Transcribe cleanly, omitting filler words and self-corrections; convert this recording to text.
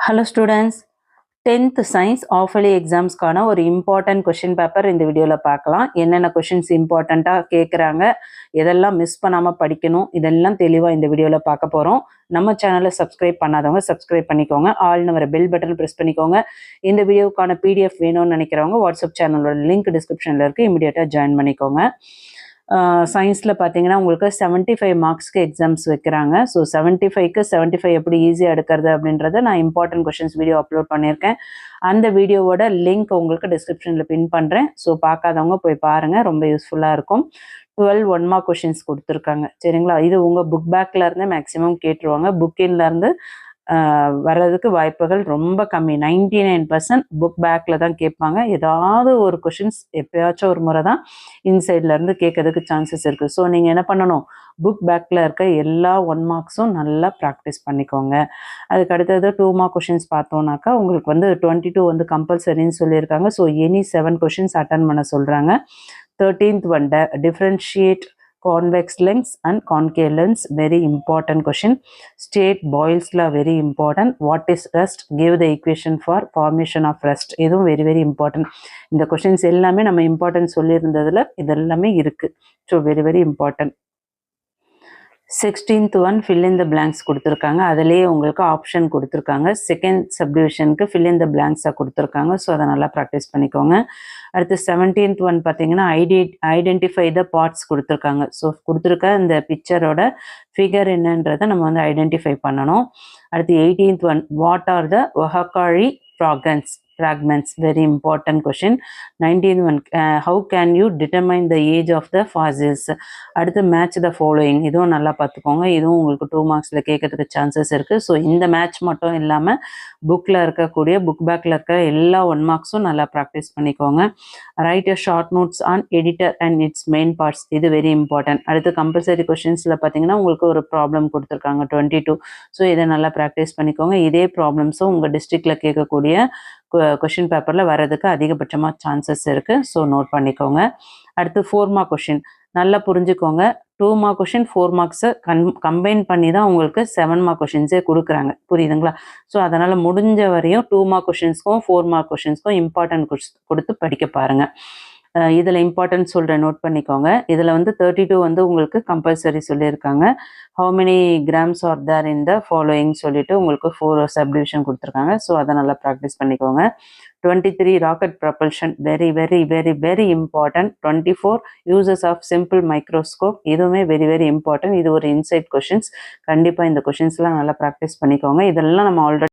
Hello students, 10th science half-yearly examsக்கான ஒரு important question paper இந்த வீடியோல பார்க்கலாம். என்னென்ன questions importantா கேக்குறாங்க, எதெல்லாம் மிஸ் பண்ணாம படிக்கணும், இதெல்லாம் தெளிவா இந்த வீடியோல பார்க்க போறோம். நம்ம சேனலை சப்ஸ்கிரைப் பண்ணாதவங்க சப்ஸ்கிரைப் பண்ணிக்கோங்க. ஆல்னு வர பெல் பட்டன் பிரஸ் பண்ணிக்கோங்க. இந்த வீடியோக்கான PDF வேணும்னு நினைக்கிறவங்க வாட்ஸ்அப் சேனலோட லிங்க் டிஸ்கிரிப்ஷன்ல இருக்கு, இமிடியேட்டா ஜாயின் பண்ணிக்கோங்க. சயின்ஸில் பார்த்தீங்கன்னா உங்களுக்கு 75 மார்க்ஸ்க்கு எக்ஸாம்ஸ் வைக்கிறாங்க. ஸோ 75க்கு 75 எப்படி ஈஸியாக எடுக்கிறது அப்படின்றத நான் இம்பார்ட்டன்ட் கொஷின்ஸ் வீடியோ அப்லோட் பண்ணியிருக்கேன். அந்த வீடியோவோட லிங்க் உங்களுக்கு டிஸ்கிரிப்ஷனில் பின் பண்ணுறேன். ஸோ பார்க்காதவங்க போய் பாருங்கள், ரொம்ப யூஸ்ஃபுல்லாக இருக்கும். 12 1 மார்க் கொஷின்ஸ் கொடுத்துருக்காங்க, சரிங்களா? இது உங்கள் புக் பேக்கில் இருந்து மேக்ஸிமம் கேட்டுருவாங்க. புக்கின்லேருந்து வர்றதுக்கு வாய்ப்புகள் ரொம்ப கம்மி. 99% புக் பேக்கில் தான் கேட்பாங்க. ஏதாவது ஒரு கொஷின்ஸ் எப்பயாச்சும் ஒரு முறை தான் இன்சைட்லேருந்து கேட்கறதுக்கு சான்சஸ் இருக்குது. ஸோ நீங்கள் என்ன பண்ணணும், புக் பேக்கில் இருக்க எல்லா 1 மார்க்ஸும் நல்லா ப்ராக்டிஸ் பண்ணிக்கோங்க. அதுக்கு அடுத்தது 2 மார்க் கொஷின்ஸ் பார்த்தோன்னாக்கா உங்களுக்கு 22 கம்பல்சரின்னு சொல்லியிருக்காங்க. ஸோ எனி 7 கொஷின்ஸ் அட்டன் பண்ண சொல்கிறாங்க. 13th one differentiate convex lens and concave lens, very important question. State Boyle's law, very important. What is rust? Give the equation for formation of rust. இதுவும் very very important. இந்த questions எல்லாமே நம்ம important சொல்லியிருந்ததுல இதெல்லாமே இருக்கு. So very very important. 16th one fill in the blanks கொடுத்துருக்காங்க. அதிலேயே உங்களுக்கு option கொடுத்துருக்காங்க. செகண்ட் சப்டிவிஷனுக்கு fill in the blanks கொடுத்துருக்காங்க. ஸோ அதை நல்லா ப்ராக்டிஸ் பண்ணிக்கோங்க. அடுத்து 17th one பார்த்தீங்கன்னா ஐடென்டிஃபை த பார்ட்ஸ் கொடுத்துருக்காங்க. ஸோ கொடுத்துருக்க இந்த பிக்சரோட ஃபிகர் என்னன்றதை நம்ம ஐடென்டிஃபை பண்ணணும். அடுத்து 18th one what are the ஒஹகாரி fragments, very important question. 19th one how can you determine the age of the fossils? அடுத்து match the following, இதுவும் நல்லா பார்த்துக்கோங்க. இதுவும் உங்களுக்கு 2 மார்க்ஸில் கேட்கறதுக்கு சான்சஸ் இருக்குது. ஸோ இந்த மேட்ச் மட்டும் இல்லாமல் புக்கில் இருக்கக்கூடிய புக் பேக்கில் இருக்க எல்லா 1 மார்க்ஸும் நல்லா ப்ராக்டிஸ் பண்ணிக்கோங்க. Right a short notes on editor and it's main parts, இது வெரி இம்பார்ட்டன்ட். அடுத்து கம்பல்சரி கொஷின்ஸில் பார்த்தீங்கன்னா உங்களுக்கு ஒரு ப்ராப்ளம் கொடுத்துருக்காங்க 22. ஸோ இதை நல்லா ப்ராக்டிஸ் பண்ணிக்கோங்க. இதே ப்ராப்ளம்ஸும் உங்கள் டிஸ்ட்ரிக்டில் கேட்கக்கூடிய கொஷின் பேப்பரில் வர்றதுக்கு அதிகபட்சமாக சான்சஸ் இருக்குது. ஸோ நோட் பண்ணிக்கோங்க. அடுத்து 4 மார்க் கொஷின் நல்லா புரிஞ்சுக்கோங்க. 2 மார்க் கொஷின் 4 மார்க்ஸை கம்பைன் பண்ணி தான் உங்களுக்கு 7 மார்க் கொஷின்ஸே கொடுக்குறாங்க, புரியுதுங்களா? ஸோ அதனால் முடிஞ்ச வரையும் 2 மார்க் கொஷின்ஸ்க்கும் 4 மார்க் கொஷின்ஸ்க்கும் இம்பார்ட்டன்ட் கொடுத்து படிக்க பாருங்கள். இதில் இம்பார்ட்டன்ட் சொல்கிறேன், நோட் பண்ணிக்கோங்க. இதில் 32 உங்களுக்கு கம்பல்சரி சொல்லியிருக்காங்க. How many grams are there in the following சொல்லிட்டு உங்களுக்கு 4 சப்டிவிஷன் கொடுத்துருக்காங்க. ஸோ அதை நல்லா ப்ராக்டிஸ் பண்ணிக்கோங்க. 23 rocket propulsion, very very very very important. 24 uses of simple microscope, இதுவுமே வெரி வெரி இம்பார்ட்டன்ட். இது ஒரு இன்சைட் கொஷின்ஸ். கண்டிப்பாக இந்த கொஷின்ஸ்லாம் நல்லா ப்ராக்டிஸ் பண்ணிக்கோங்க. இதெல்லாம் நம்ம ஆல்ரெடி